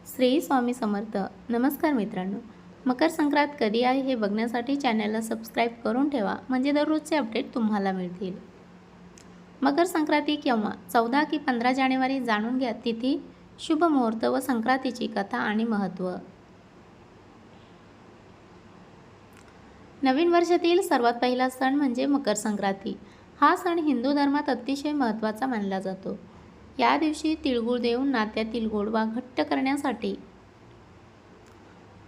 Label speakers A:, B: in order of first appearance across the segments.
A: श्री स्वामी समर्थ. नमस्कार मित्रांनो, मकर संक्रांत कधी आहे हे बघण्यासाठी चॅनलला सबस्क्राईब करून ठेवा, म्हणजे दररोजचे अपडेट तुम्हाला मिळतील. मकर संक्रांती केव्हा? 14 की 15 जानेवारी जाणून घ्या तिथी, शुभ मुहूर्त व संक्रांतीची कथा आणि महत्त्व. नवीन वर्षातील सर्वात पहिला सण म्हणजे मकर संक्रांती. हा सण हिंदू धर्मात अतिशय महत्त्वाचा मानला जातो. या दिवशी तिळगुळ देऊन नात्यातील गोडवा घट्ट करण्यासाठी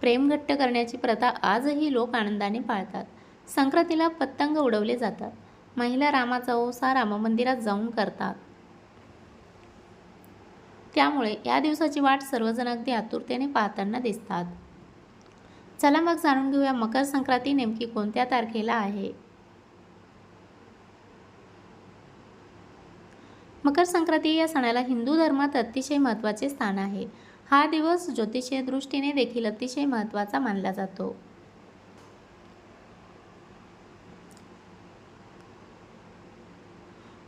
A: प्रेम घट्ट करण्याची प्रथा आजही लोक आनंदाने पाळतात. संक्रांतीला पतंग उडवले जातात. महिला रामाचा ओसा राममंदिरात जाऊन करतात. त्यामुळे या दिवसाची वाट सर्वजण अगदी आतुरतेने पाहताना दिसतात. चला मग जाणून घेऊया मकर संक्रांती नेमकी कोणत्या तारखेला आहे. मकर संक्रांती या सणाला हिंदू धर्मात अतिशय महत्त्वाचे स्थान आहे. हा दिवस ज्योतिषीय दृष्टीने देखील अतिशय महत्त्वाचा मानला जातो.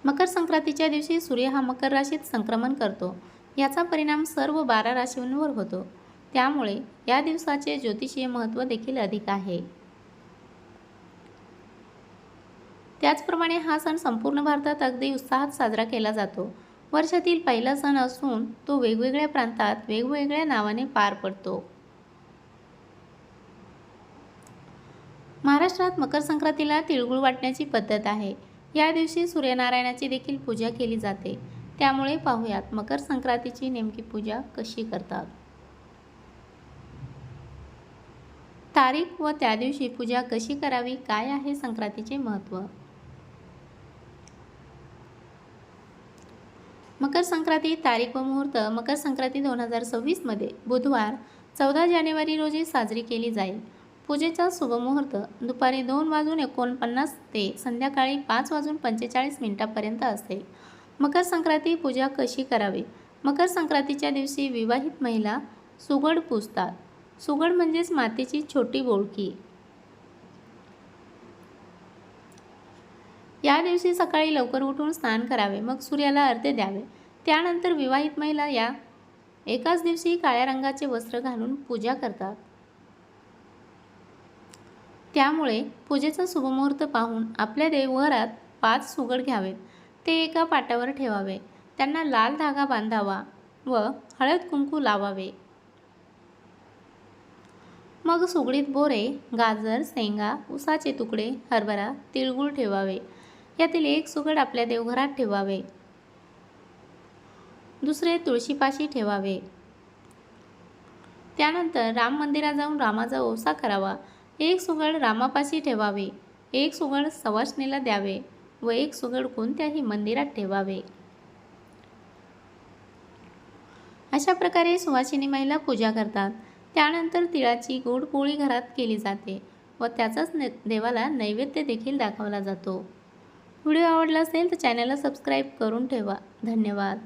A: मकर संक्रांतीच्या दिवशी सूर्य हा मकर राशीत संक्रमण करतो. याचा परिणाम सर्व 12 राशींवर होतो. त्यामुळे या दिवसाचे ज्योतिषीय महत्त्व देखील अधिक आहे. त्याचप्रमाणे हा सण संपूर्ण भारतात अगदी उत्साहात साजरा केला जातो. वर्षातील पहिला सण असून तो वेगवेगळ्या प्रांतात वेगवेगळ्या नावाने पार पडतो. महाराष्ट्रात मकर संक्रांतीला तिळगुळ वाटण्याची पद्धत आहे. या दिवशी सूर्यनारायणाची देखील पूजा केली जाते. त्यामुळे पाहूयात मकर संक्रांतीची नेमकी पूजा कशी करतात. तारीख व त्या दिवशी पूजा कशी करावी, काय आहे संक्रांतीचे महत्त्व. मकर संक्रांती तारीख व मुहूर्त. मकर संक्रांती 2026 मध्ये बुधवार 14 जानेवारी रोजी साजरी केली जाईल. पूजेचा शुभ मुहूर्त दुपारी 2:49 ते संध्याकाळी 5:45 पर्यंत असेल. मकर संक्रांती पूजा कशी करावी. मकर संक्रांतीच्या दिवशी विवाहित महिला सुगड पुजतात. सुगड म्हणजेच मातीची छोटी बोळकी. या दिवशी सकाळी लवकर उठून स्नान करावे, मग सूर्याला अर्घ्य द्यावे. त्यानंतर विवाहित महिला या एकाच दिवशी काळ्या रंगाचे वस्त्र घालून पूजा करतात. त्यामुळे पूजेचा शुभमुहूर्त पाहून आपल्या देवघरात 5 सुगड घ्यावेत. ते एका पाटावर ठेवावे. त्यांना लाल धागा बांधावा व हळद कुंकू लावावे. मग सुगडीत बोरे, गाजर, शेंगा, उसाचे तुकडे, हरभरा, तिळगुळ ठेवावे. यातील एक सुगड आपल्या देवघरात ठेवावे. दुसरे तुळशीपाशी ठेवावे. त्यानंतर राम मंदिरात जाऊन रामाचा ओसा करावा. एक सुगड रामापाशी ठेवावे. एक सुगड सवाष्णीला द्यावे व एक सुगड कोणत्याही मंदिरात ठेवावे. अशा प्रकारे सुवासिनी महिला पूजा करतात. त्यानंतर तिळाची गोड पोळी घरात केली जाते व त्याचाच देवाला नैवेद्य देखील दाखवला जातो. व्हिडिओ आवडला असेल तर चॅनलला सबस्क्राईब करून ठेवा. धन्यवाद.